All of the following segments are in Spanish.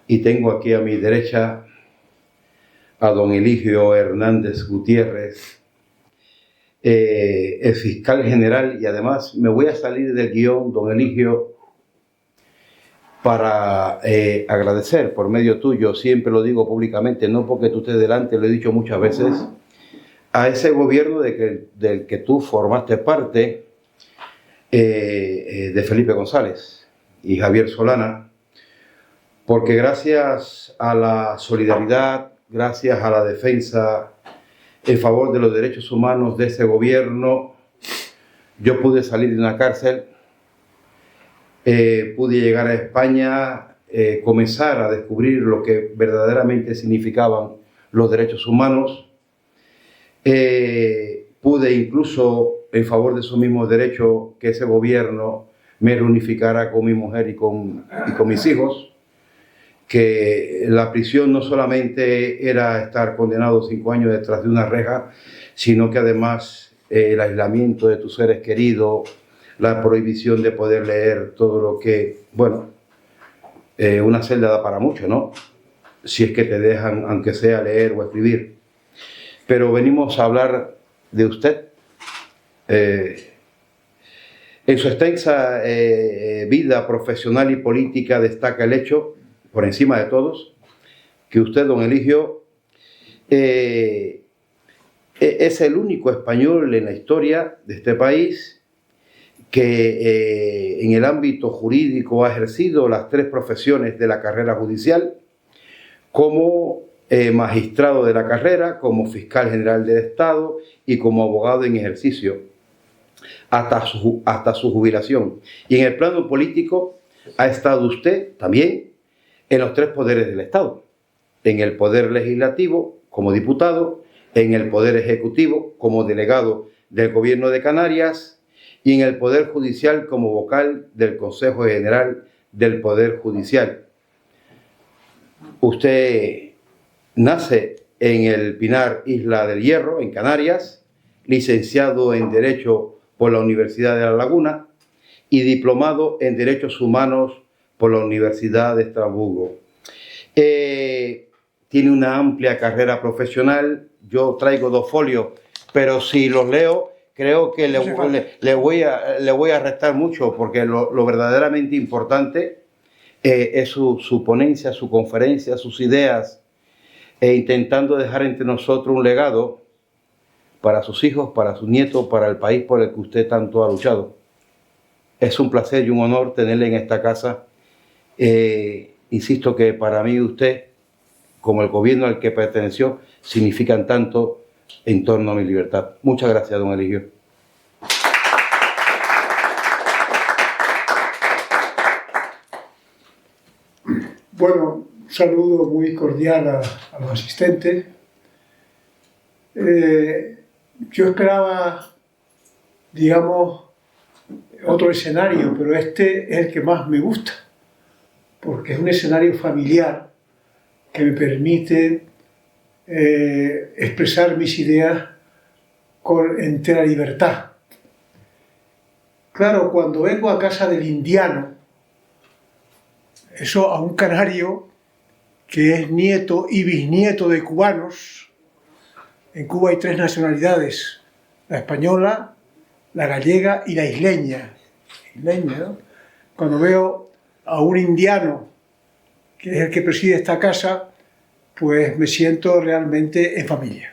y tengo aquí a mi derecha a don Eligio Hernández Gutiérrez, el fiscal general, y además me voy a salir del guión, don Eligio, para agradecer por medio tuyo, siempre lo digo públicamente, no porque tú estés delante, lo he dicho muchas veces, a ese gobierno del que tú formaste parte, de Felipe González y Javier Solana, porque gracias a la solidaridad, gracias a la defensa en favor de los derechos humanos de ese gobierno, yo pude salir de una cárcel, pude llegar a España, comenzar a descubrir lo que verdaderamente significaban los derechos humanos, pude incluso, en favor de esos mismos derechos, que ese gobierno me reunificara con mi mujer y con mis hijos, que la prisión no solamente era estar condenado 5 años detrás de una reja, sino que además el aislamiento de tus seres queridos, la prohibición de poder leer todo lo que, bueno, una celda da para mucho, ¿no? Si es que te dejan, aunque sea leer o escribir. Pero venimos a hablar de usted. En su extensa vida profesional y política destaca el hecho, por encima de todos, que usted, don Eligio, es el único español en la historia de este país que en el ámbito jurídico ha ejercido las 3 profesiones de la carrera judicial, como magistrado de la carrera, como fiscal general del Estado y como abogado en ejercicio, hasta su jubilación. Y en el plano político ha estado usted también en los 3 poderes del Estado, en el poder legislativo como diputado, en el poder ejecutivo como delegado del Gobierno de Canarias y en el poder judicial como vocal del Consejo General del Poder Judicial. Usted nace en el Pinar, Isla del Hierro, en Canarias, licenciado en Derecho por la Universidad de La Laguna y diplomado en Derechos Humanos por la Universidad de Estrasburgo. Tiene una amplia carrera profesional. Yo traigo 2 folios, pero si los leo, creo que le voy a restar mucho, porque lo verdaderamente importante es su ponencia, su conferencia, sus ideas, intentando dejar entre nosotros un legado para sus hijos, para sus nietos, para el país por el que usted tanto ha luchado. Es un placer y un honor tenerle en esta casa. Insisto que para mí usted, como el gobierno al que perteneció, significan tanto en torno a mi libertad. Muchas gracias, don Eligio. Bueno, un saludo muy cordial a los asistentes. Yo esperaba, digamos, otro escenario, pero este es el que más me gusta, porque es un escenario familiar que me permite expresar mis ideas con entera libertad. Claro, cuando vengo a casa del indiano, eso a un canario que es nieto y bisnieto de cubanos. En Cuba hay 3 nacionalidades, la española, la gallega y la isleña. ¿No? Cuando veo a un indiano, que es el que preside esta casa, pues me siento realmente en familia.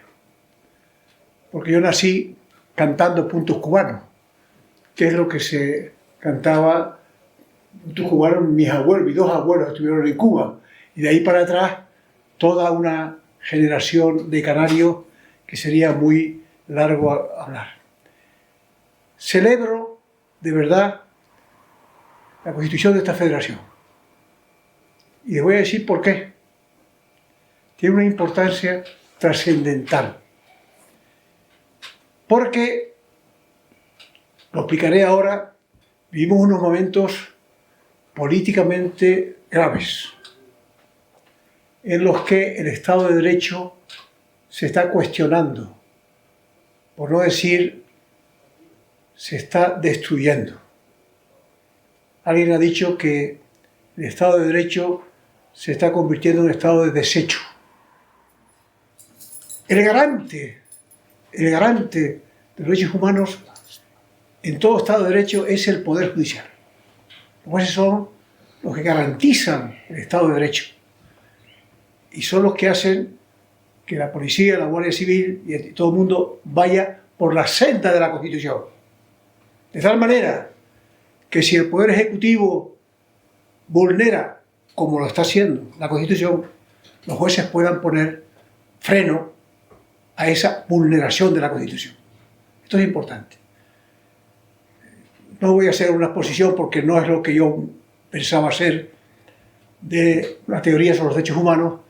Porque yo nací cantando puntos cubanos, que es lo que se cantaba puntos cubanos. Mis 2 abuelos estuvieron en Cuba, y de ahí para atrás toda una generación de canarios que sería muy largo hablar. Celebro de verdad la constitución de esta federación. Y les voy a decir por qué. Tiene una importancia trascendental. Porque, lo explicaré ahora, vivimos unos momentos políticamente graves, en los que el Estado de Derecho se está cuestionando, por no decir, se está destruyendo. Alguien ha dicho que el Estado de Derecho se está convirtiendo en un estado de desecho. El garante de los derechos humanos en todo Estado de Derecho es el Poder Judicial. Los jueces son los que garantizan el Estado de Derecho y son los que hacen que la policía, la Guardia Civil y todo el mundo vaya por la senda de la Constitución. De tal manera que si el Poder Ejecutivo vulnera, como lo está haciendo la Constitución, los jueces puedan poner freno a esa vulneración de la Constitución. Esto es importante. No voy a hacer una exposición porque no es lo que yo pensaba hacer de la teoría sobre los derechos humanos,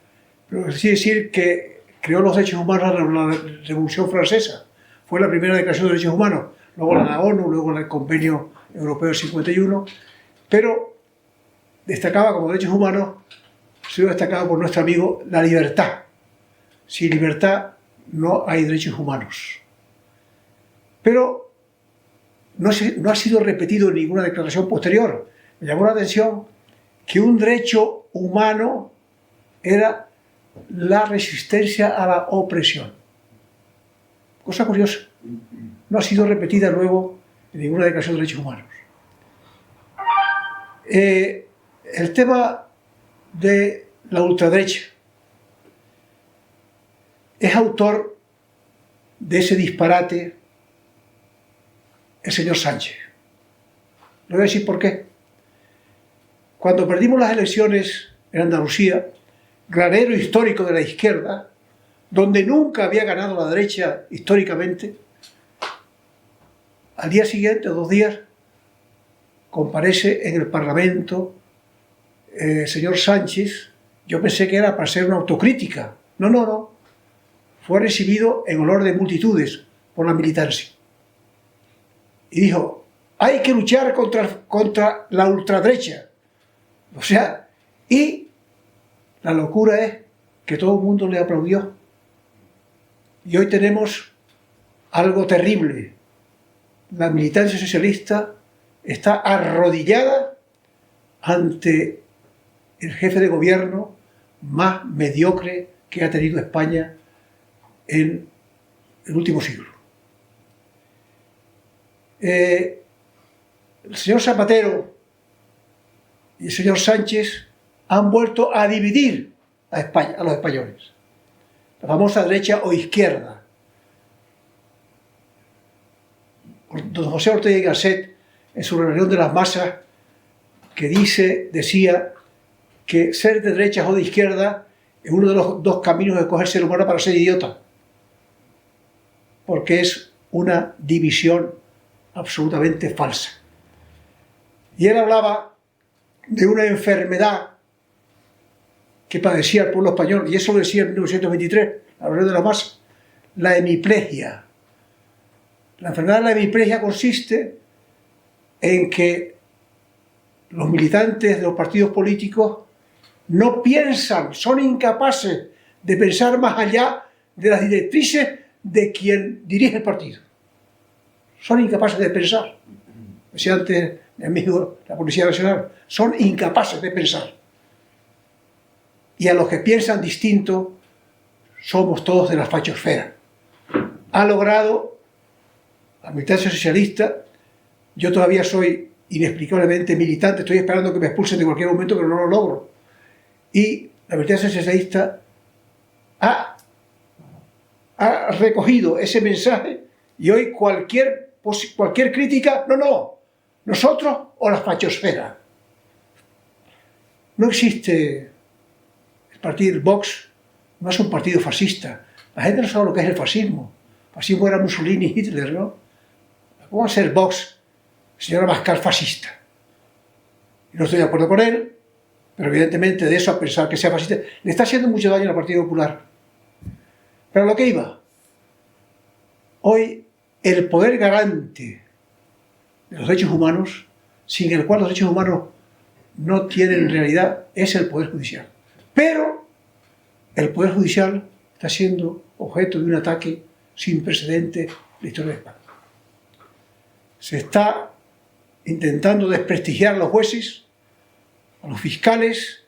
pero sí decir que creó los derechos humanos la Revolución Francesa. Fue la primera declaración de derechos humanos, luego la ONU, luego el Convenio Europeo del 51, pero destacaba como derechos humanos, ha sido destacado por nuestro amigo la libertad. Sin libertad no hay derechos humanos. Pero no ha sido repetido en ninguna declaración posterior. Me llamó la atención que un derecho humano era la resistencia a la opresión. Cosa curiosa. No ha sido repetida luego en ninguna declaración de derechos humanos. El tema de la ultraderecha. Es autor de ese disparate el señor Sánchez. Le voy a decir por qué. Cuando perdimos las elecciones en Andalucía, granero histórico de la izquierda, donde nunca había ganado la derecha históricamente, al día siguiente o 2 días comparece en el Parlamento el señor Sánchez. Yo pensé que era para hacer una autocrítica. No. Fue recibido en olor de multitudes por la militancia. Y dijo, hay que luchar contra la ultraderecha. O sea, y la locura es que todo el mundo le aplaudió. Y hoy tenemos algo terrible. La militancia socialista está arrodillada ante el jefe de gobierno más mediocre que ha tenido España en el último siglo. El señor Zapatero y el señor Sánchez han vuelto a dividir a España, a los españoles. La famosa derecha o izquierda. Don José Ortega y Gasset, en su reunión de las masas, que decía que ser de derecha o de izquierda es uno de los 2 caminos de coger ser humano para ser idiota, porque es una división absolutamente falsa. Y él hablaba de una enfermedad que padecía el pueblo español, y eso lo decía en 1923, a la reunión de la masa, la hemiplegia. La enfermedad de la hemiplegia consiste en que los militantes de los partidos políticos no piensan, son incapaces de pensar más allá de las directrices de quien dirige el partido. Son incapaces de pensar. Decía antes mi amigo, la Policía Nacional, son incapaces de pensar. Y a los que piensan distinto, somos todos de la fachosfera. Ha logrado la militancia socialista. Yo todavía soy inexplicablemente militante, estoy esperando que me expulsen de cualquier momento, pero no lo logro. Y la militancia socialista ha recogido ese mensaje y hoy cualquier crítica, no, nosotros o la fachosfera. No existe el partido Vox, no es un partido fascista. La gente no sabe lo que es el fascismo. El fascismo era Mussolini y Hitler, ¿no? ¿Cómo va a ser Vox, señora Abascal, fascista? Y no estoy de acuerdo con él, pero evidentemente de eso a pensar que sea fascista, le está haciendo mucho daño al Partido Popular. Pero a lo que iba, hoy el poder garante de los derechos humanos, sin el cual los derechos humanos no tienen realidad, es el Poder Judicial. Pero el Poder Judicial está siendo objeto de un ataque sin precedentes en la historia de España. Se está intentando desprestigiar a los jueces, a los fiscales,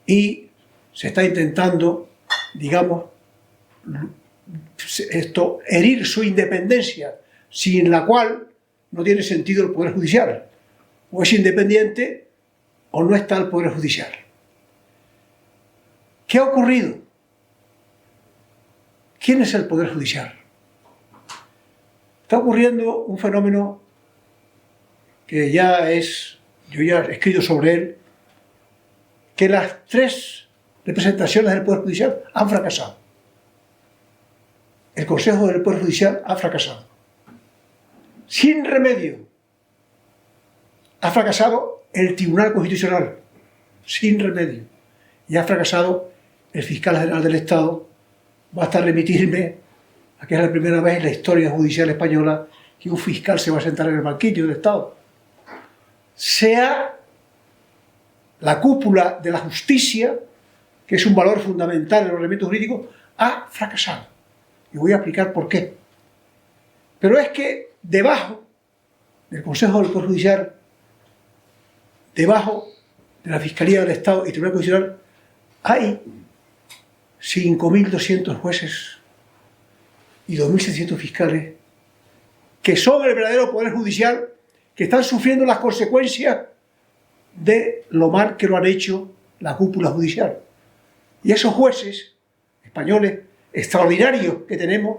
y se está intentando, digamos, herir su independencia, sin la cual no tiene sentido el Poder Judicial. O es independiente o no está el Poder Judicial. ¿Qué ha ocurrido? ¿Quién es el Poder Judicial? Está ocurriendo un fenómeno que yo ya he escrito sobre él, que las tres representaciones del Poder Judicial han fracasado. El Consejo del Poder Judicial ha fracasado. Sin remedio. Ha fracasado el Tribunal Constitucional, sin remedio. Y ha fracasado el Fiscal General del Estado. Basta remitirme a que es la primera vez en la historia judicial española que un fiscal se va a sentar en el banquillo del Estado. Sea la cúpula de la justicia, que es un valor fundamental en el ordenamiento jurídico, ha fracasado. Y voy a explicar por qué. Pero es que debajo del Consejo del Poder Judicial, debajo de la Fiscalía del Estado y Tribunal Constitucional, hay 5.200 jueces y 2.600 fiscales que son el verdadero Poder Judicial, que están sufriendo las consecuencias de lo mal que lo han hecho la cúpula judicial. Y esos jueces españoles extraordinarios que tenemos,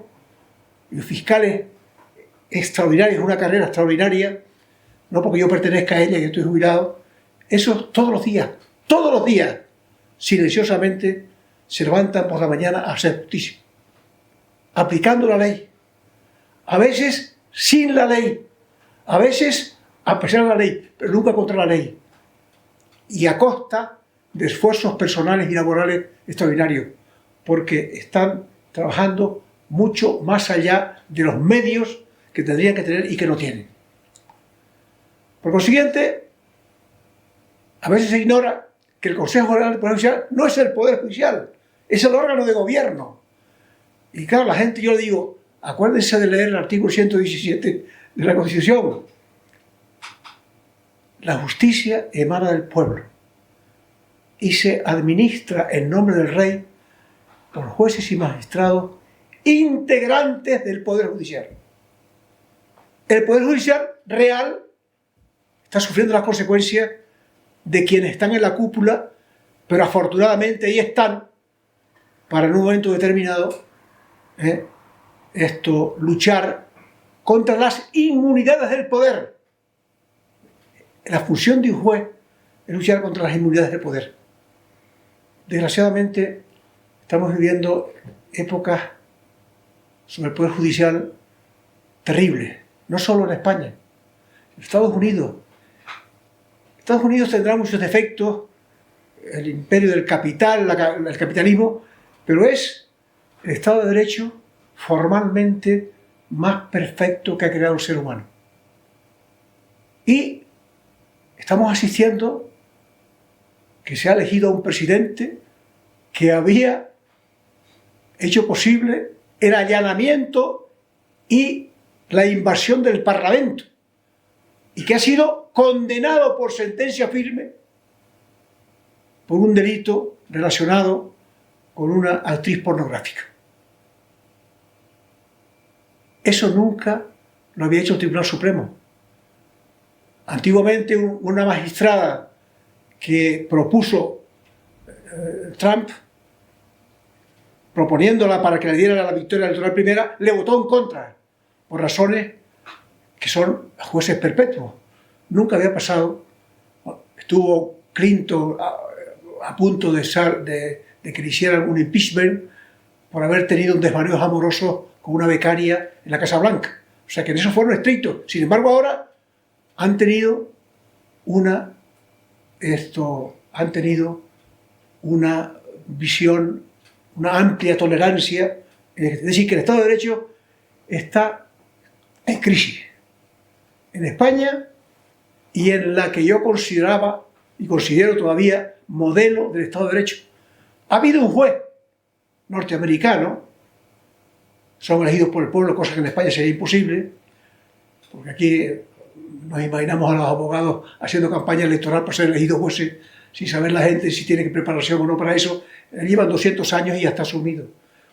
y los fiscales extraordinarios, una carrera extraordinaria, no porque yo pertenezca a ella y estoy jubilado, esos todos los días, silenciosamente se levantan por la mañana a hacer justicia, aplicando la ley, a veces sin la ley, a veces a pesar de la ley, pero nunca contra la ley, y a costa de esfuerzos personales y laborales extraordinarios, porque están trabajando mucho más allá de los medios que tendrían que tener y que no tienen. Por consiguiente, a veces se ignora que el Consejo General del Poder Judicial no es el Poder Judicial, es el órgano de gobierno. Y claro, la gente, yo le digo, acuérdense de leer el artículo 117 de la Constitución. La justicia emana del pueblo y se administra en nombre del rey por jueces y magistrados integrantes del Poder Judicial. El Poder Judicial real está sufriendo las consecuencias de quienes están en la cúpula, pero afortunadamente ahí están para en un momento determinado luchar contra las inmunidades del poder. La función de un juez es luchar contra las inmunidades del poder. Desgraciadamente estamos viviendo épocas sobre el Poder Judicial terribles, no solo en España, en Estados Unidos. Estados Unidos tendrá muchos defectos, el imperio del capital, el capitalismo, pero es el Estado de Derecho formalmente más perfecto que ha creado el ser humano. Y estamos asistiendo que se ha elegido a un presidente que había hecho posible el allanamiento y la invasión del Parlamento y que ha sido condenado por sentencia firme por un delito relacionado con una actriz pornográfica. Eso nunca lo había hecho el Tribunal Supremo. Antiguamente una magistrada que propuso Trump, proponiéndola para que le diera la victoria electoral primera, le votó en contra, por razones que son jueces perpetuos. Nunca había pasado. Estuvo Clinton a punto de que le hicieran un impeachment por haber tenido un desvaneos amorosos con una becaria en la Casa Blanca. O sea que en eso fueron estrictos. Sin embargo, ahora han tenido una visión, una amplia tolerancia, es decir, que el Estado de Derecho está en crisis. En España y en la que yo consideraba y considero todavía modelo del Estado de Derecho. Ha habido un juez norteamericano, son elegidos por el pueblo, cosa que en España sería imposible, porque aquí nos imaginamos a los abogados haciendo campaña electoral para ser elegidos jueces sin saber la gente si tiene preparación o no para eso. Llevan 200 años y ya está asumido.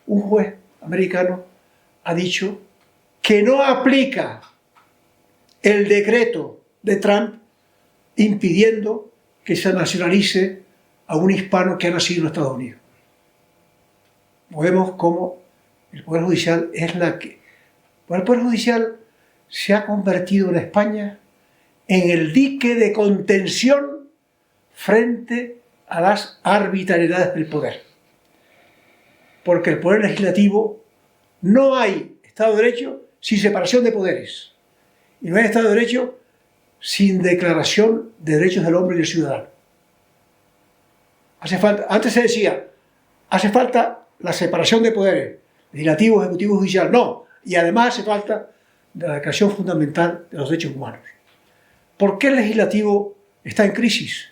Un juez americano ha dicho que no aplica el decreto de Trump impidiendo que se nacionalice a un hispano que ha nacido en Estados Unidos. Vemos cómo el Poder Judicial es la que... El Poder Judicial se ha convertido en España en el dique de contención frente a las arbitrariedades del poder. Porque el Poder Legislativo, no hay Estado de Derecho sin separación de poderes. Y no hay Estado de Derecho sin declaración de derechos del hombre y del ciudadano. Hace falta, antes se decía, hace falta la separación de poderes, legislativo, ejecutivo y judicial. No, y además hace falta la Declaración Fundamental de los Derechos Humanos. ¿Por qué el legislativo está en crisis?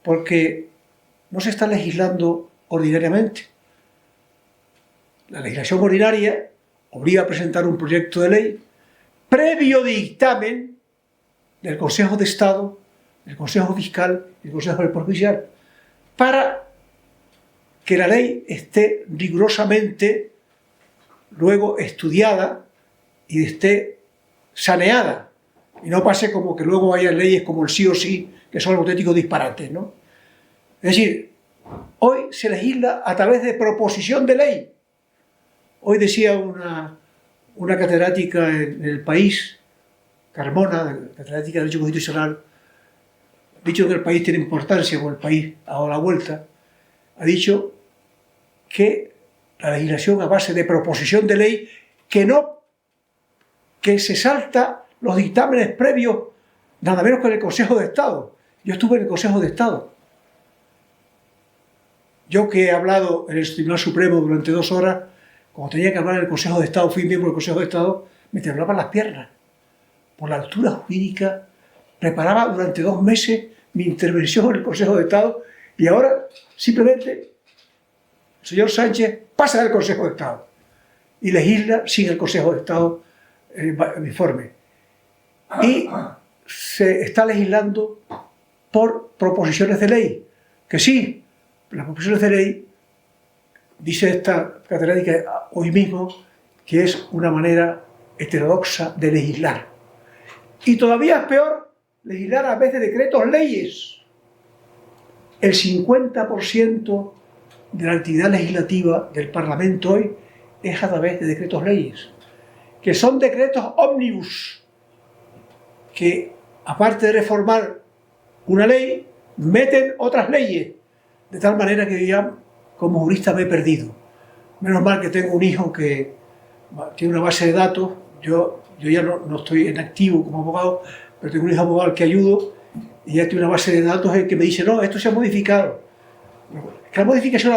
Porque no se está legislando ordinariamente. La legislación ordinaria obliga a presentar un proyecto de ley previo dictamen del Consejo de Estado, del Consejo Fiscal y del Consejo del Poder Judicial, para que la ley esté rigurosamente luego estudiada y esté saneada, y no pase como que luego haya leyes como el sí o sí, que son auténticos disparates, ¿no? Es decir, hoy se legisla a través de proposición de ley. Hoy decía una catedrática en El País, Carmona, catedrática de Derecho Constitucional, ha dicho que el país tiene importancia, porque el país ha dado la vuelta, ha dicho que la legislación a base de proposición de ley que se salta los dictámenes previos, nada menos que en el Consejo de Estado. Yo estuve en el Consejo de Estado. Yo que he hablado en el Tribunal Supremo durante 2 horas, cuando tenía que hablar en el Consejo de Estado, fui miembro del Consejo de Estado, me temblaban las piernas. Por la altura jurídica, preparaba durante 2 meses mi intervención en el Consejo de Estado y ahora simplemente el señor Sánchez pasa del Consejo de Estado y legisla sin el Consejo de Estado informe. Y se está legislando por proposiciones de ley, que sí, las proposiciones de ley, dice esta catedrática hoy mismo, que es una manera heterodoxa de legislar. Y todavía es peor legislar a veces decretos leyes. El 50% de la actividad legislativa del Parlamento hoy es a través de decretos leyes, que son decretos ómnibus, que aparte de reformar una ley, meten otras leyes, de tal manera que yo ya como jurista me he perdido. Menos mal que tengo un hijo que tiene una base de datos, yo ya no estoy en activo como abogado, pero tengo un hijo abogado al que ayudo y ya tiene una base de datos que me dice, no, esto se ha modificado. Que la modificación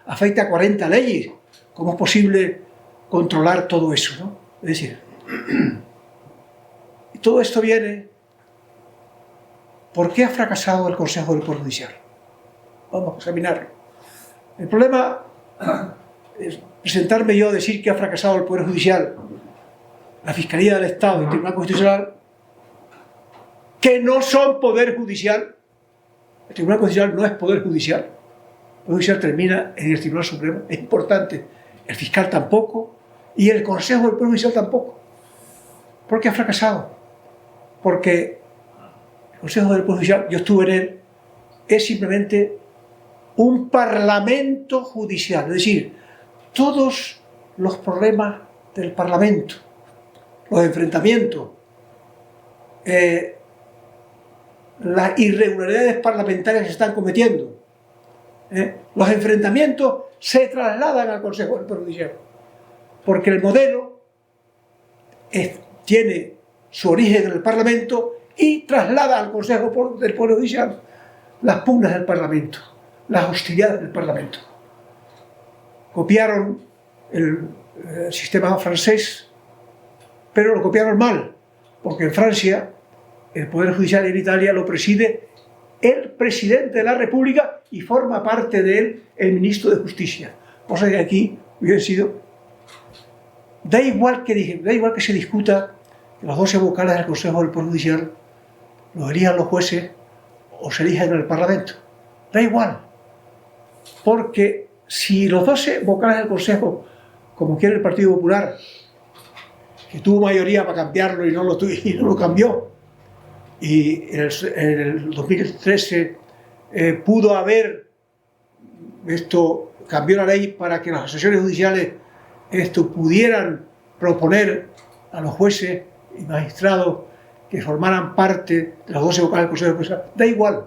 afecta a 40 leyes. ¿Cómo es posible controlar todo eso, no? Es decir, todo esto viene... ¿Por qué ha fracasado el Consejo del Poder Judicial? Vamos a examinarlo. El problema es presentarme yo a decir que ha fracasado el Poder Judicial, la Fiscalía del Estado y el Tribunal Constitucional, que no son Poder Judicial. El Tribunal Constitucional no es Poder Judicial. El Poder Judicial termina en el Tribunal Supremo. Es importante. El fiscal tampoco y el Consejo del Poder Judicial tampoco. ¿Por qué ha fracasado? Porque el Consejo del Poder Judicial, yo estuve en él, es simplemente un parlamento judicial. Es decir, todos los problemas del Parlamento, los enfrentamientos, las irregularidades parlamentarias que se están cometiendo, los enfrentamientos se trasladan al Consejo del Poder Judicial, porque el modelo tiene su origen en el Parlamento y traslada al Consejo del Poder Judicial las pugnas del Parlamento, las hostilidades del Parlamento. Copiaron el sistema francés, pero lo copiaron mal, porque en Francia el Poder Judicial en Italia lo preside el presidente de la República y forma parte de él el ministro de Justicia. Cosa que aquí hubiera sido... Da igual que se discuta que los 12 vocales del Consejo del Poder Judicial los elijan los jueces o se eligen en el Parlamento. Da igual, porque si los 12 vocales del Consejo, como quiere el Partido Popular, que tuvo mayoría para cambiarlo y no lo cambió, y en el 2013 pudo haber cambió la ley para que las asociaciones judiciales pudieran proponer a los jueces y magistrados que formaran parte de los 12 vocales del Consejo de Justicia. Da igual,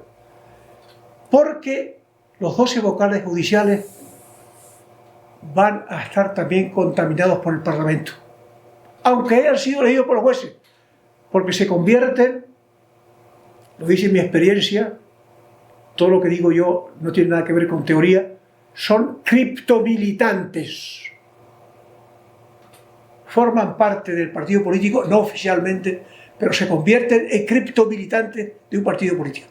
porque los 12 vocales judiciales van a estar también contaminados por el Parlamento, aunque hayan sido elegidos por los jueces, porque se convierten, lo dice mi experiencia, todo lo que digo yo no tiene nada que ver con teoría, son criptomilitantes. Forman parte del partido político, no oficialmente, pero se convierten en criptomilitantes de un partido político.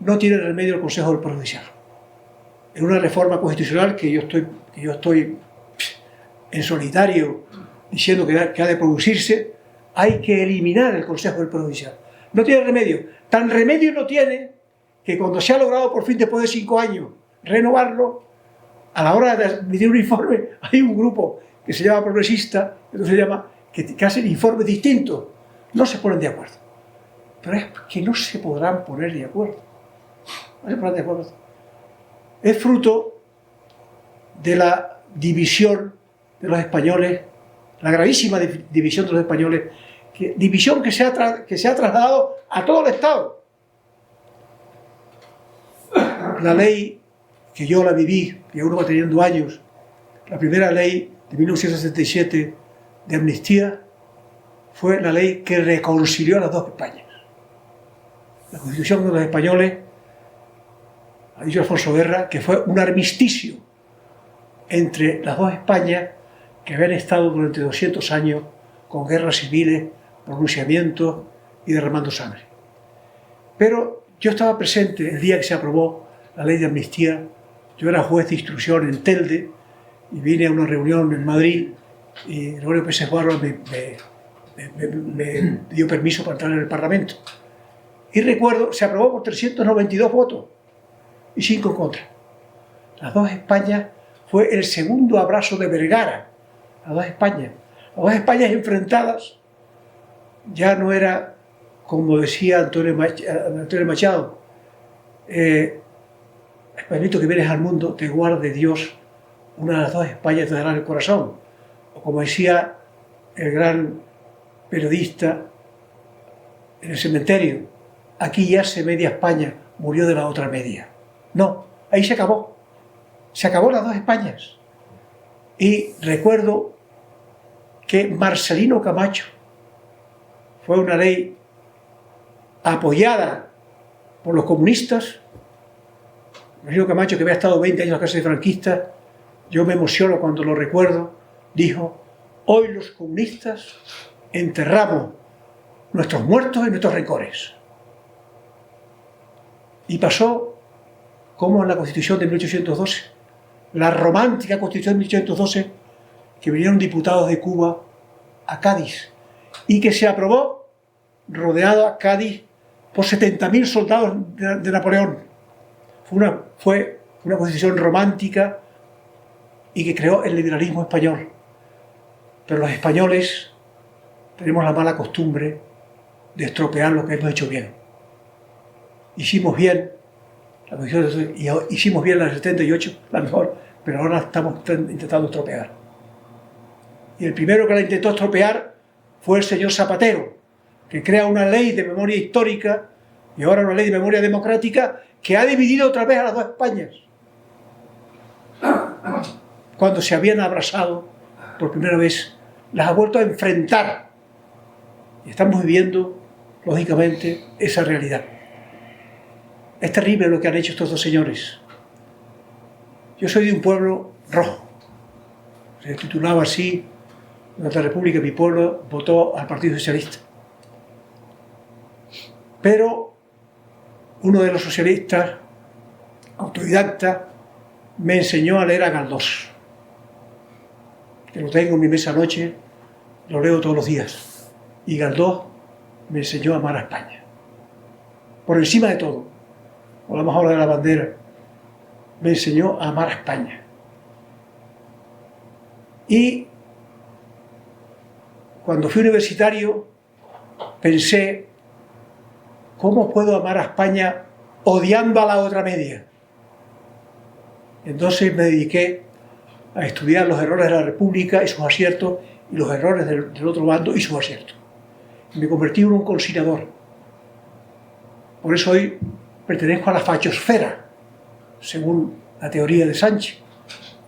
No tiene remedio el Consejo del Poder Judicial. En una reforma constitucional que yo estoy en solitario diciendo que ha de producirse, hay que eliminar el Consejo del Poder Judicial. No tiene remedio. Tan remedio no tiene que cuando se ha logrado por fin, después de 5 años, renovarlo, a la hora de emitir un informe, hay un grupo que se llama progresista, que hacen informes distintos. No se ponen de acuerdo. Pero es que no se podrán poner de acuerdo. No se pondrán de acuerdo. Es fruto de la división de los españoles, la gravísima división de los españoles, división que se ha trasladado a todo el Estado. La ley que yo la viví, que uno va teniendo años, la primera ley de 1967 de amnistía, fue la ley que reconcilió a las dos Españas. La Constitución de los españoles, ha dicho Alfonso Guerra, que fue un armisticio entre las dos Españas que habían estado durante 200 años con guerras civiles, pronunciamientos y derramando sangre. Pero yo estaba presente el día que se aprobó la ley de amnistía. Yo era juez de instrucción en Telde y vine a una reunión en Madrid y Gregorio Pérez Guarro me dio permiso para entrar en el Parlamento. Y recuerdo, se aprobó por 392 votos y 5 en contra. Las dos Españas fue el segundo abrazo de Vergara. Las dos Españas enfrentadas. Ya no era, como decía Antonio Machado, Españolito que vienes al mundo, te guarde Dios, una de las dos Españas te dará el corazón. O como decía el gran periodista en el cementerio, aquí yace media España, murió de la otra media. No, ahí se acabó. Se acabó las dos Españas. Y recuerdo que Marcelino Camacho fue una ley apoyada por los comunistas. Marcelino Camacho, que había estado 20 años en la cárcel de franquistas, yo me emociono cuando lo recuerdo, dijo: hoy los comunistas enterramos nuestros muertos y nuestros rencores. Y pasó como en la Constitución de 1812, la romántica Constitución de 1812, que vinieron diputados de Cuba a Cádiz y que se aprobó rodeado a Cádiz por 70.000 soldados de Napoleón. Fue una Constitución romántica y que creó el liberalismo español. Pero los españoles tenemos la mala costumbre de estropear lo que hemos hecho bien. Hicimos bien la Constitución, y hicimos bien la del 78, la mejor, pero ahora estamos intentando estropear. Y el primero que la intentó estropear fue el señor Zapatero, que crea una ley de memoria histórica y ahora una ley de memoria democrática que ha dividido otra vez a las dos Españas, cuando se habían abrazado por primera vez, las ha vuelto a enfrentar. Y estamos viviendo, lógicamente, esa realidad. Es terrible lo que han hecho estos dos señores. Yo soy de un pueblo rojo. Se titulaba así: durante la República mi pueblo votó al Partido Socialista. Pero uno de los socialistas, autodidacta, me enseñó a leer a Galdós, que lo tengo en mi mesa anoche, lo leo todos los días. Y Galdós me enseñó a amar a España, por encima de todo. hablamos ahora de la bandera, me enseñó a amar a España. Y cuando fui universitario pensé, ¿cómo puedo amar a España odiando a la otra media? Entonces me dediqué a estudiar los errores de la República y sus aciertos, y los errores del otro bando y sus aciertos. Me convertí en un conciliador. Por eso hoy pertenezco a la fachosfera, según la teoría de Sánchez,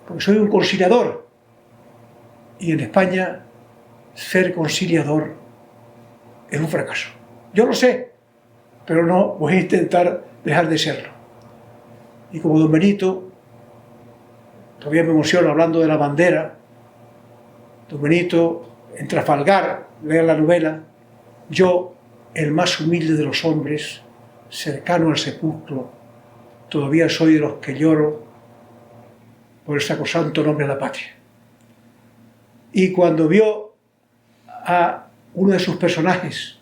porque soy un conciliador. Y en España, ser conciliador es un fracaso. Yo lo sé, pero no voy a intentar dejar de serlo. Y como don Benito, todavía me emociono hablando de la bandera, don Benito, en Trafalgar, lean la novela, yo, el más humilde de los hombres, cercano al sepulcro, todavía soy de los que lloro por el sacrosanto nombre de la patria. Y cuando vio a uno de sus personajes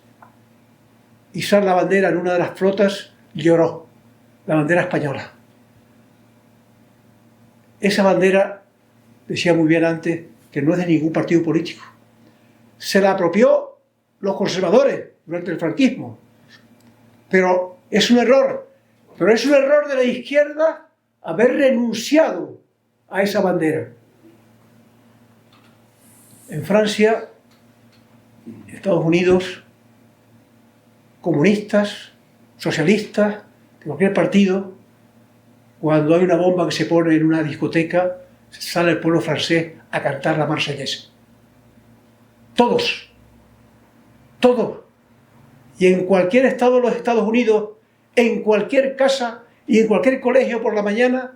izar la bandera en una de las flotas, lloró, la bandera española. Esa bandera, decía muy bien antes, que no es de ningún partido político. Se la apropió los conservadores durante el franquismo. Pero es un error. Pero es un error de la izquierda haber renunciado a esa bandera. En Francia, en Estados Unidos, comunistas, socialistas, de cualquier partido, cuando hay una bomba que se pone en una discoteca, sale el pueblo francés a cantar la Marsellesa. Todos. Todos. Y en cualquier estado de los Estados Unidos, en cualquier casa y en cualquier colegio por la mañana,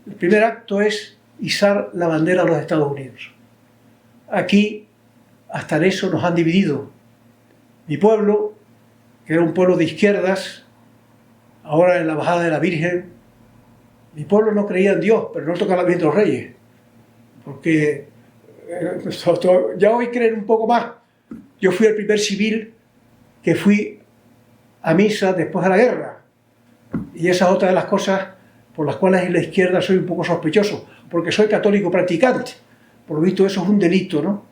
el primer acto es izar la bandera de los Estados Unidos. Aquí, hasta en eso nos han dividido. Mi pueblo, que era un pueblo de izquierdas, ahora en la Bajada de la Virgen, mi pueblo no creía en Dios, pero no toca la Virgen de los Reyes, porque ya hoy creen un poco más. Yo fui el primer civil que fui a misa después de la guerra, y esa es otra de las cosas por las cuales en la izquierda soy un poco sospechoso, porque soy católico practicante. Por lo visto eso es un delito, ¿no?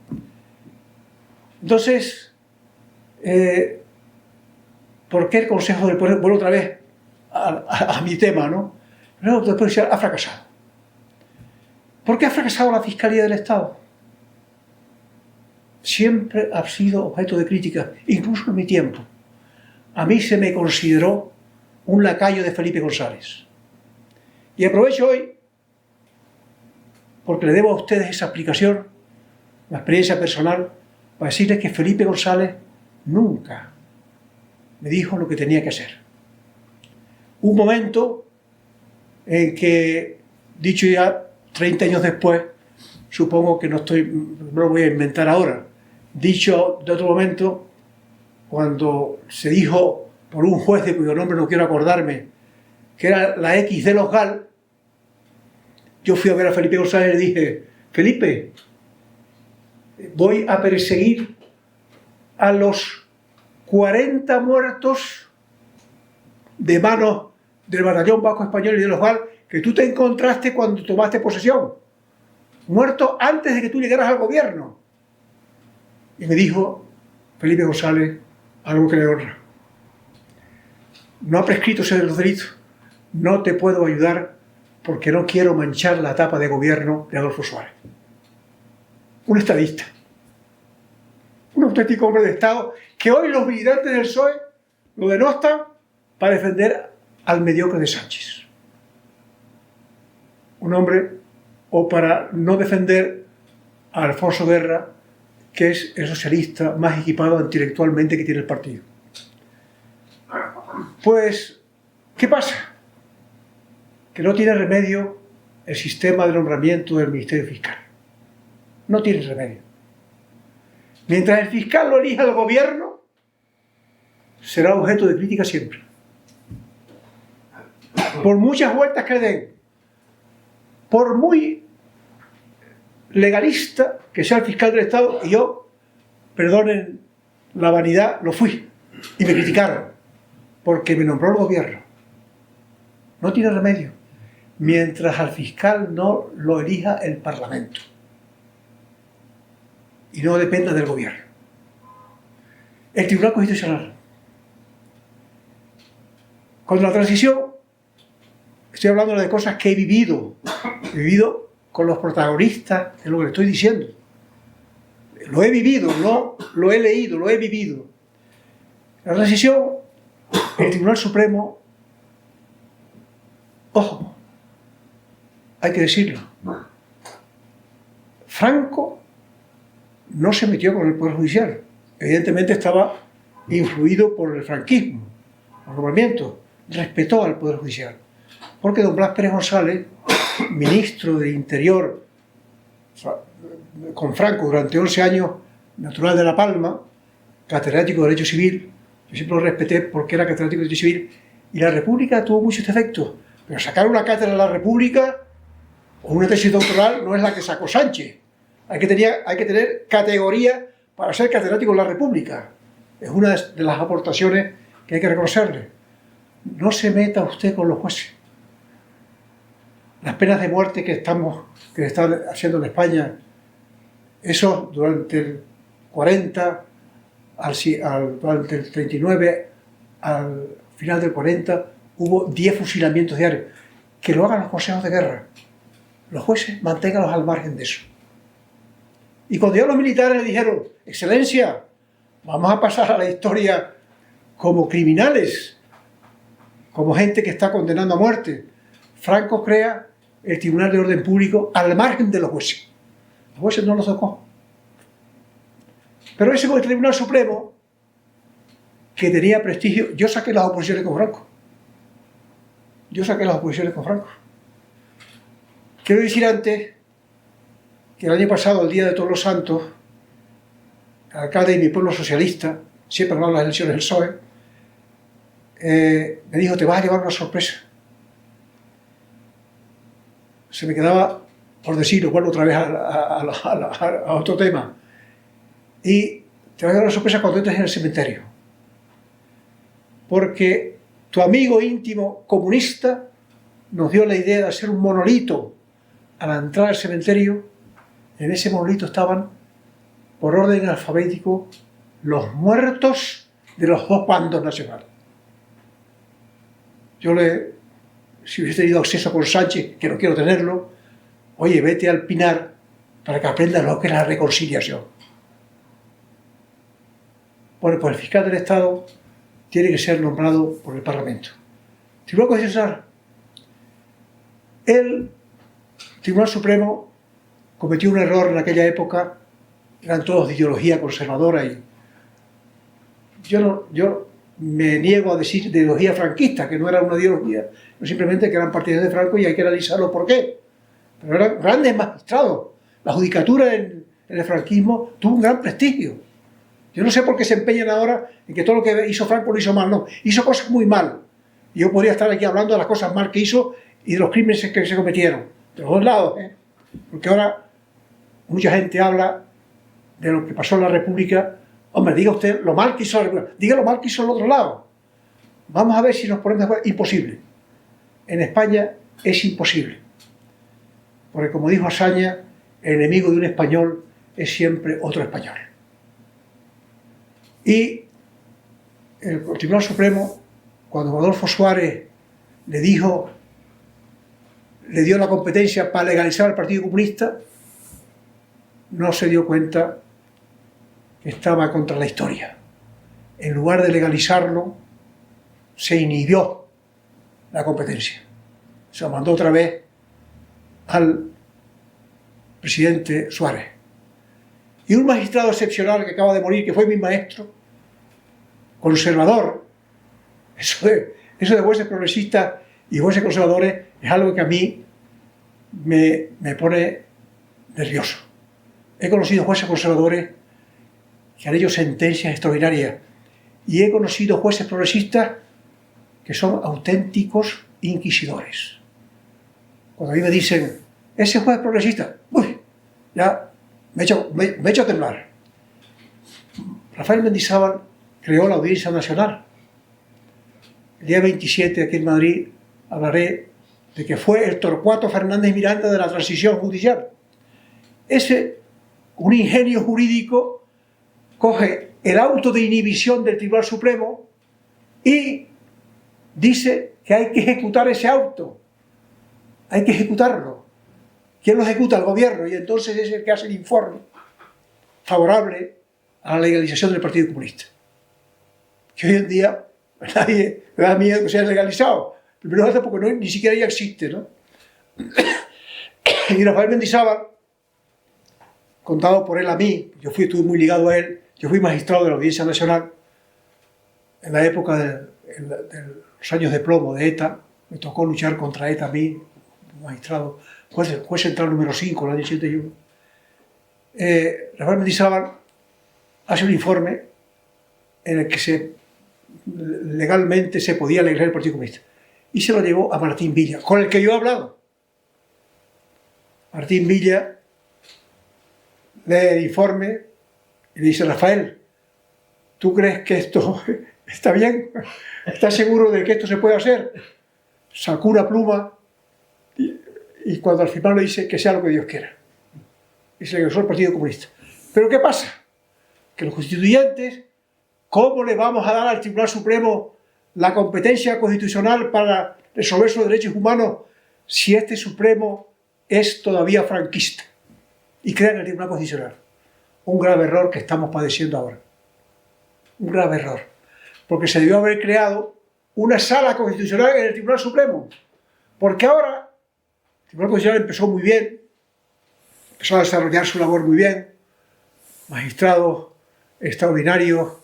Entonces, ¿por qué el Consejo del Poder? Vuelvo otra vez a mi tema, ¿no? No, después ha fracasado. ¿Por qué ha fracasado la Fiscalía del Estado? Siempre ha sido objeto de crítica, incluso en mi tiempo. A mí se me consideró un lacayo de Felipe González. Y aprovecho hoy, porque le debo a ustedes esa explicación, la experiencia personal, para decirles que Felipe González nunca me dijo lo que tenía que hacer. Un momento en que, dicho ya 30 años después, supongo que no lo voy a inventar ahora, dicho de otro momento, cuando se dijo por un juez de cuyo nombre no quiero acordarme, que era la X de los GAL, yo fui a ver a Felipe González y le dije, Felipe, voy a perseguir a los 40 muertos de manos del batallón vasco español y de los GAL que tú te encontraste cuando tomaste posesión, muertos antes de que tú llegaras al gobierno. Y me dijo Felipe González algo que le honra: no ha prescrito ser los delitos, no te puedo ayudar porque no quiero manchar la etapa de gobierno de Adolfo Suárez. Un estadista, un auténtico hombre de Estado, que hoy los militantes del PSOE lo denostan para defender al mediocre de Sánchez. Un hombre, o para no defender a Alfonso Guerra, que es el socialista más equipado intelectualmente que tiene el partido. Pues, ¿qué pasa? Que no tiene remedio el sistema de nombramiento del Ministerio Fiscal. No tiene remedio. Mientras el fiscal lo elija el gobierno, será objeto de crítica siempre. Por muchas vueltas que le den, por muy legalista que sea el fiscal del Estado, y yo, perdonen la vanidad, lo fui, y me criticaron, porque me nombró el gobierno. no tiene remedio, mientras al fiscal no lo elija el Parlamento y no dependa del gobierno. El Tribunal Constitucional. Con la transición, estoy hablando de cosas que he vivido con los protagonistas de lo que le estoy diciendo. Lo he vivido, no lo he leído, lo he vivido. La transición, el Tribunal Supremo, ojo, hay que decirlo, Franco no se metió con el Poder Judicial. Evidentemente estaba influido por el franquismo, por el movimiento, respetó al Poder Judicial. Porque don Blas Pérez González, ministro de Interior con Franco durante 11 años, natural de La Palma, catedrático de Derecho Civil, yo siempre lo respeté porque era catedrático de Derecho Civil, y la República tuvo muchos defectos, pero sacar una cátedra de la República o una tesis doctoral no es la que sacó Sánchez. Hay que tener categoría para ser catedrático de la República. Es una de las aportaciones que hay que reconocerle. No se meta usted con los jueces. Las penas de muerte que están haciendo en España, eso durante el 40, durante el 39, al final del 40, hubo 10 fusilamientos diarios. Que lo hagan los consejos de guerra. Los jueces manténganlos al margen de eso. Y cuando ya los militares le dijeron, Excelencia, vamos a pasar a la historia como criminales, como gente que está condenando a muerte, Franco crea el Tribunal de Orden Público al margen de los jueces. Los jueces no los tocó. Pero ese fue el Tribunal Supremo que tenía prestigio. Yo saqué las oposiciones con Franco. Quiero decir antes que el año pasado, el día de Todos los Santos, el alcalde de mi pueblo socialista, siempre ganaba las elecciones del PSOE, me dijo, te vas a llevar una sorpresa. Se me quedaba por decirlo, vuelvo otra vez a otro tema. Y te vas a llevar una sorpresa cuando entres en el cementerio. Porque tu amigo íntimo comunista nos dio la idea de hacer un monolito a la entrada del cementerio. En ese monolito estaban, por orden alfabético, los muertos de los dos bandos nacionales. Si hubiese tenido acceso con Sánchez, que no quiero tenerlo, oye, vete al Pinar para que aprendas lo que es la reconciliación. Bueno, pues el fiscal del Estado tiene que ser nombrado por el Parlamento. Tribunal Constitucional. El Tribunal Supremo cometió un error en aquella época, eran todos de ideología conservadora y yo me niego a decir de ideología franquista, que no era una ideología, no simplemente que eran partidarios de Franco y hay que analizarlo por qué. Pero eran grandes magistrados. La judicatura en el franquismo tuvo un gran prestigio. Yo no sé por qué se empeñan ahora en que todo lo que hizo Franco lo hizo mal. No, hizo cosas muy mal. Y yo podría estar aquí hablando de las cosas mal que hizo y de los crímenes que se cometieron. De los dos lados, ¿eh? Porque ahora mucha gente habla de lo que pasó en la República. Hombre, diga usted lo mal que hizo la República. Diga lo mal que hizo el otro lado. Vamos a ver si nos ponemos de acuerdo. Imposible. En España es imposible. Porque como dijo Azaña, el enemigo de un español es siempre otro español. Y el Tribunal Supremo, cuando Adolfo Suárez le dio la competencia para legalizar al Partido Comunista, no se dio cuenta que estaba contra la historia. En lugar de legalizarlo, se inhibió la competencia. Se lo mandó otra vez al presidente Suárez. Y un magistrado excepcional que acaba de morir, que fue mi maestro, conservador, eso de jueces progresistas y jueces conservadores es algo que a mí me pone nervioso. He conocido jueces conservadores que han hecho sentencias extraordinarias y he conocido jueces progresistas que son auténticos inquisidores. Cuando a mí me dicen, ese juez progresista, uy, ya me echo a temblar. Rafael Mendizábal creó la Audiencia Nacional. El día 27 aquí en Madrid hablaré de que fue el Torcuato Fernández Miranda de la transición judicial. Un ingenio jurídico, coge el auto de inhibición del Tribunal Supremo y dice que hay que ejecutar ese auto. Hay que ejecutarlo. ¿Quién lo ejecuta? El gobierno. Y entonces es el que hace el informe favorable a la legalización del Partido Comunista. Que hoy en día nadie le da miedo que sea legalizado. Primero porque ni siquiera ya existe, ¿no? Y Rafael Mendizábal, contado por él a mí, estuve muy ligado a él, yo fui magistrado de la Audiencia Nacional en la época de los años de plomo de ETA. Me tocó luchar contra ETA a mí, magistrado, juez central número 5 en el año 81. Rafael Mendizábal hace un informe en el que legalmente se podía legalizar el Partido Comunista, y se lo llevó a Martín Villa, con el que yo he hablado. Martín Villa lee el informe y le dice: Rafael, ¿tú crees que esto está bien? ¿Estás seguro de que esto se puede hacer? Sacó una pluma y cuando al final le dice que sea lo que Dios quiera. Y se legalizó el Partido Comunista. ¿Pero qué pasa? Que los constituyentes, ¿cómo le vamos a dar al Tribunal Supremo la competencia constitucional para resolver los derechos humanos si este Supremo es todavía franquista? Y crean el Tribunal Constitucional. Un grave error que estamos padeciendo ahora. Un grave error. Porque se debió haber creado una sala constitucional en el Tribunal Supremo. Porque ahora el Tribunal Constitucional empezó muy bien, empezó a desarrollar su labor muy bien. Magistrados extraordinarios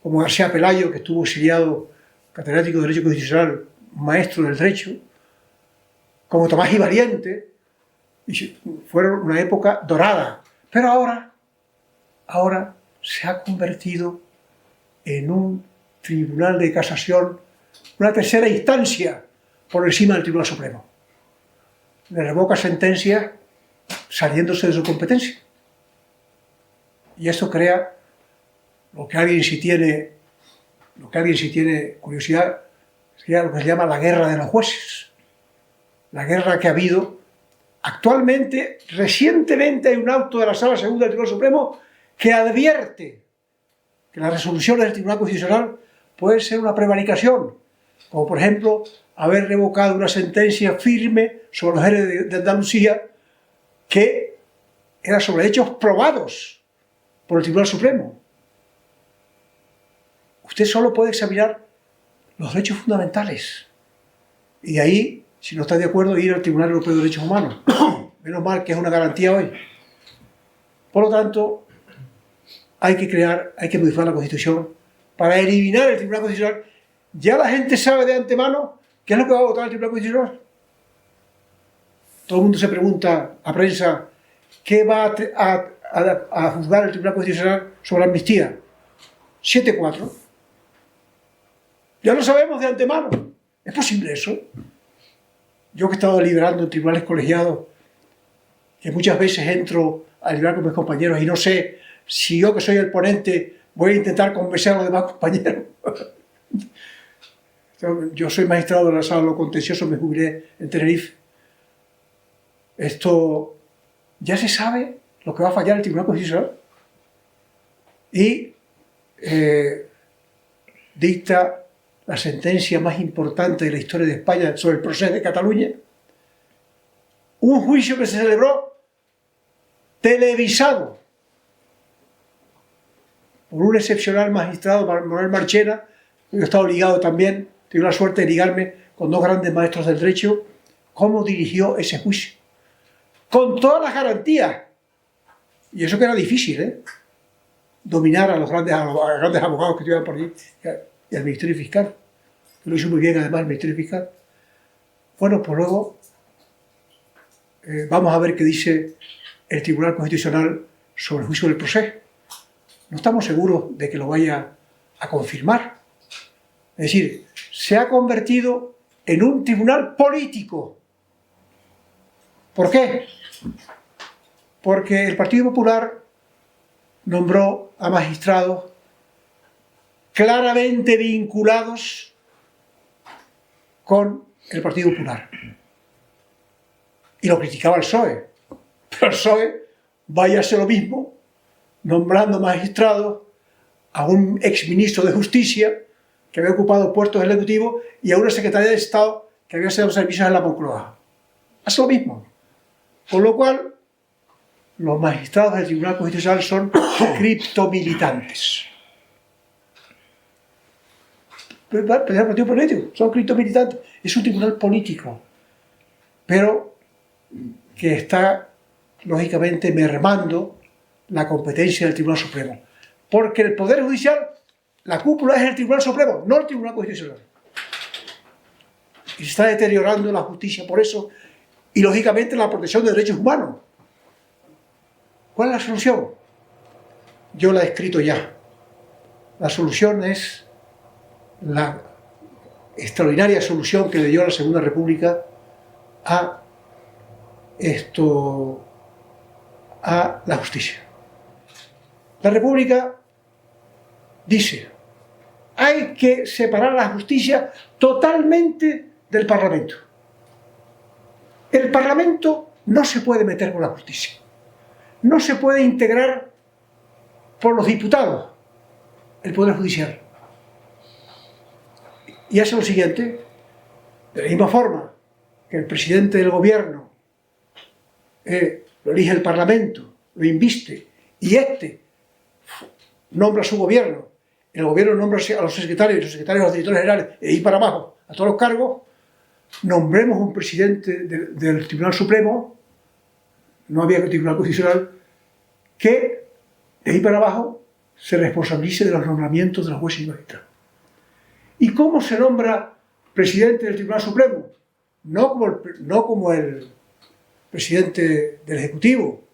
como García Pelayo, que estuvo exiliado, catedrático de Derecho Constitucional, maestro del derecho, como Tomás y Valiente, y fueron una época dorada. Pero ahora se ha convertido en un tribunal de casación, una tercera instancia por encima del Tribunal Supremo. Le revoca sentencias saliéndose de su competencia. Y eso crea lo que alguien si tiene curiosidad, sería lo que se llama la guerra de los jueces. La guerra que ha habido actualmente. Recientemente hay un auto de la Sala Segunda del Tribunal Supremo que advierte que las resoluciones del Tribunal Constitucional pueden ser una prevaricación, como por ejemplo haber revocado una sentencia firme sobre los Jerez de Andalucía que era sobre hechos probados por el Tribunal Supremo. Usted solo puede examinar los derechos fundamentales y de ahí, si no está de acuerdo, ir al Tribunal Europeo de Derechos Humanos. Menos mal que es una garantía hoy. Por lo tanto, hay que modificar la Constitución para eliminar el Tribunal Constitucional. Ya la gente sabe de antemano qué es lo que va a votar el Tribunal Constitucional. Todo el mundo se pregunta a prensa qué va a juzgar el Tribunal Constitucional sobre la amnistía. 7-4. Ya lo sabemos de antemano. ¿Es posible eso? Yo que he estado deliberando en tribunales colegiados, que muchas veces entro a deliberar con mis compañeros y no sé si yo, que soy el ponente, voy a intentar convencer a los demás compañeros. Yo soy magistrado de la Sala de lo Contencioso, me jubilé en Tenerife. Esto ya se sabe lo que va a fallar el Tribunal Constitucional. Y dicta la sentencia más importante de la historia de España sobre el proceso de Cataluña. Un juicio que se celebró televisado por un excepcional magistrado, Manuel Marchena. Yo he estado ligado también, tengo la suerte de ligarme con dos grandes maestros del derecho. ¿Cómo dirigió ese juicio? Con todas las garantías. Y eso que era difícil, dominar a los grandes abogados que estuvieron por allí y al Ministerio Fiscal, que lo hizo muy bien además el Ministerio Fiscal. Bueno, pues luego vamos a ver qué dice el Tribunal Constitucional sobre el juicio del proceso. No estamos seguros de que lo vaya a confirmar. Es decir, se ha convertido en un tribunal político. ¿Por qué? Porque el Partido Popular nombró a magistrados claramente vinculados con el Partido Popular. Y lo criticaba el PSOE. Pero el PSOE vaya a hacer lo mismo, nombrando magistrados a un exministro de Justicia que había ocupado puestos ejecutivos y a una secretaria de Estado que había sido servicios en la Moncloa. Hace lo mismo. Con lo cual, los magistrados del Tribunal Constitucional son criptomilitantes. Pero el partido político, son criptomilitantes. Es un tribunal político, pero que está, lógicamente, mermando la competencia del Tribunal Supremo. Porque el Poder Judicial, la cúpula es el Tribunal Supremo, no el Tribunal Constitucional. Y se está deteriorando la justicia por eso, y lógicamente la protección de derechos humanos. ¿Cuál es la solución? Yo la he escrito ya. La solución es la extraordinaria solución que le dio la Segunda República a la justicia. La República dice: hay que separar la justicia totalmente del Parlamento. El Parlamento no se puede meter con la justicia. No se puede integrar por los diputados el Poder Judicial. Y hace lo siguiente: de la misma forma que el presidente del gobierno lo elige el Parlamento, lo inviste, y nombra a su gobierno, el gobierno nombra a los secretarios, y los secretarios a los directores generales, y ahí para abajo, a todos los cargos, nombremos un presidente del Tribunal Supremo, no había Tribunal Constitucional, que de ahí para abajo se responsabilice de los nombramientos de los jueces y magistrados. ¿Y cómo se nombra presidente del Tribunal Supremo? No como el presidente del Ejecutivo.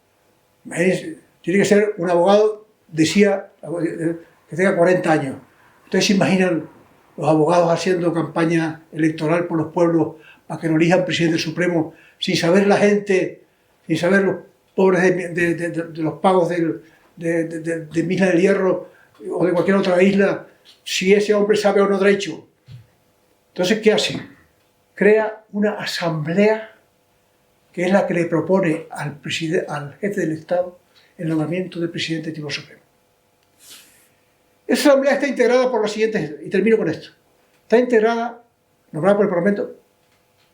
Tiene que ser un abogado, decía, que tenga 40 años. Ustedes se imaginan los abogados haciendo campaña electoral por los pueblos para que lo elijan presidente del Supremo, sin saber la gente, sin saber los pobres de los pagos de Isla del Hierro o de cualquier otra isla, si ese hombre sabe o no derecho. Entonces, ¿qué hace? Crea una asamblea que es la que le propone al jefe del Estado el nombramiento del presidente del Tribunal Supremo. Esa asamblea está integrada por las siguientes, y termino con esto, está integrada, nombrada por el Parlamento,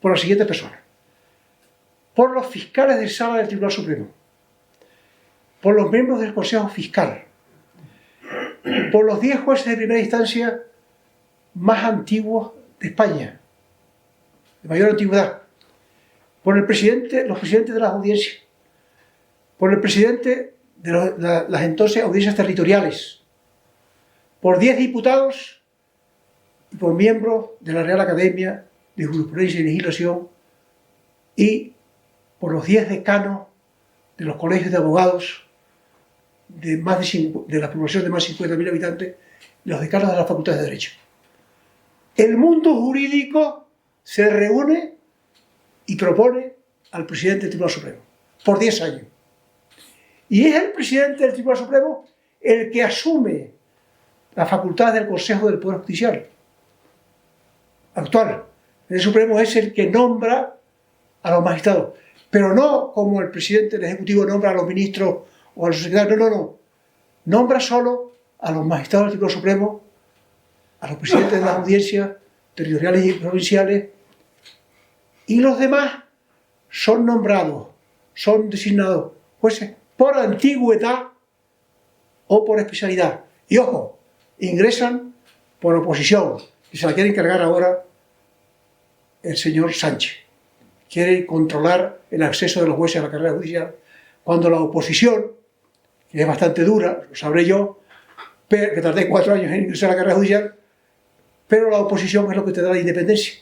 por las siguientes personas: por los fiscales de sala del Tribunal Supremo, por los miembros del Consejo Fiscal, por los 10 jueces de primera instancia más antiguos de España, de mayor antigüedad, por los presidentes de las audiencias, por el presidente de las entonces audiencias territoriales, por 10 diputados y por miembros de la Real Academia de Jurisprudencia y Legislación, y por los 10 decanos de los colegios de abogados de la población de más de 50.000 habitantes, y los decanos de las facultades de Derecho. El mundo jurídico se reúne y propone al presidente del Tribunal Supremo por 10 años. Y es el presidente del Tribunal Supremo el que asume la facultad del Consejo del Poder Judicial actual. El Supremo es el que nombra a los magistrados, pero no como el presidente del Ejecutivo nombra a los ministros o a los secretarios, no. Nombra solo a los magistrados del Tribunal Supremo, a los presidentes de las audiencias territoriales y provinciales, y los demás son nombrados, son designados jueces por antigüedad o por especialidad. Y ojo, ingresan por oposición, y se la quiere encargar ahora el señor Sánchez. Quiere controlar el acceso de los jueces a la carrera judicial, cuando la oposición, que es bastante dura, lo sabré yo, que tardé 4 años en ingresar a la carrera judicial, pero la oposición es lo que te da la independencia.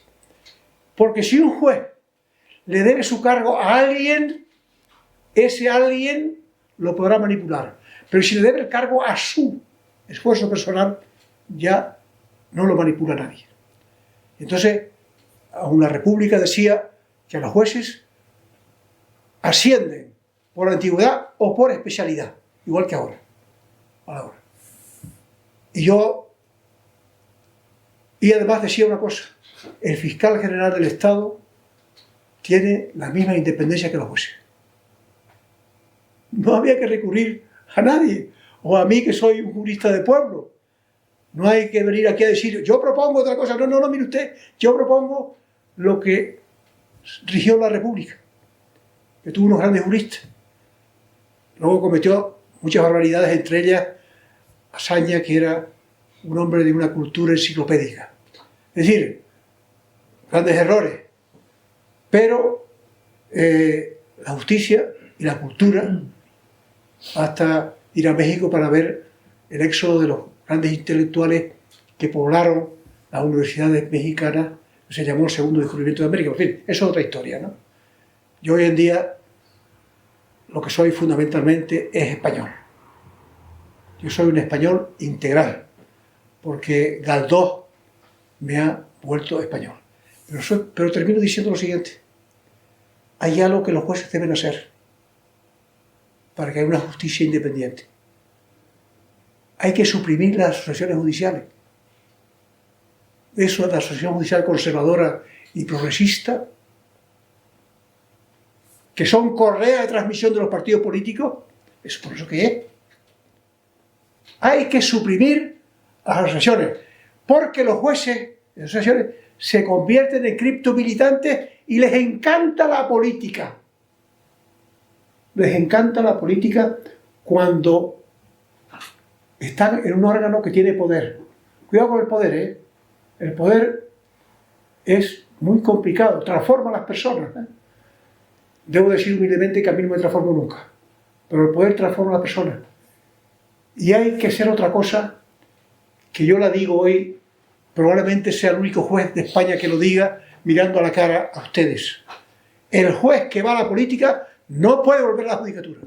Porque si un juez le debe su cargo a alguien, ese alguien lo podrá manipular. Pero si le debe el cargo a su esfuerzo personal, ya no lo manipula nadie. Entonces, aún la República decía que a los jueces ascienden por antigüedad o por especialidad, igual que ahora. Y además decía una cosa: el fiscal general del Estado tiene la misma independencia que los jueces. No había que recurrir a nadie, o a mí que soy un jurista de pueblo. No hay que venir aquí a decir, yo propongo otra cosa. No, no, no, mire usted, yo propongo lo que rigió la República, que tuvo unos grandes juristas. Luego cometió muchas barbaridades, entre ellas Azaña, que era un hombre de una cultura enciclopédica. Es decir, grandes errores. Pero la justicia y la cultura, hasta ir a México para ver el éxodo de los grandes intelectuales que poblaron las universidades mexicanas, que se llamó el segundo descubrimiento de América. En fin, eso es otra historia, ¿no? Yo hoy en día lo que soy fundamentalmente es español. Yo soy un español integral, porque Galdós me ha vuelto español. Pero termino diciendo lo siguiente. Hay algo que los jueces deben hacer para que haya una justicia independiente. Hay que suprimir las asociaciones judiciales. Eso de la asociación judicial conservadora y progresista, que son correa de transmisión de los partidos políticos, es por eso que es. Hay que suprimir las asociaciones, porque los jueces de asociaciones se convierten en criptomilitantes y les encanta la política. Les encanta la política cuando están en un órgano que tiene poder. Cuidado con el poder, ¿eh? El poder es muy complicado, transforma a las personas, ¿eh? Debo decir humildemente que a mí no me transformo nunca, pero el poder transforma a las personas. Y hay que ser otra cosa, que yo la digo hoy, probablemente sea el único juez de España que lo diga mirando a la cara a ustedes. El juez que va a la política no puede volver a la judicatura.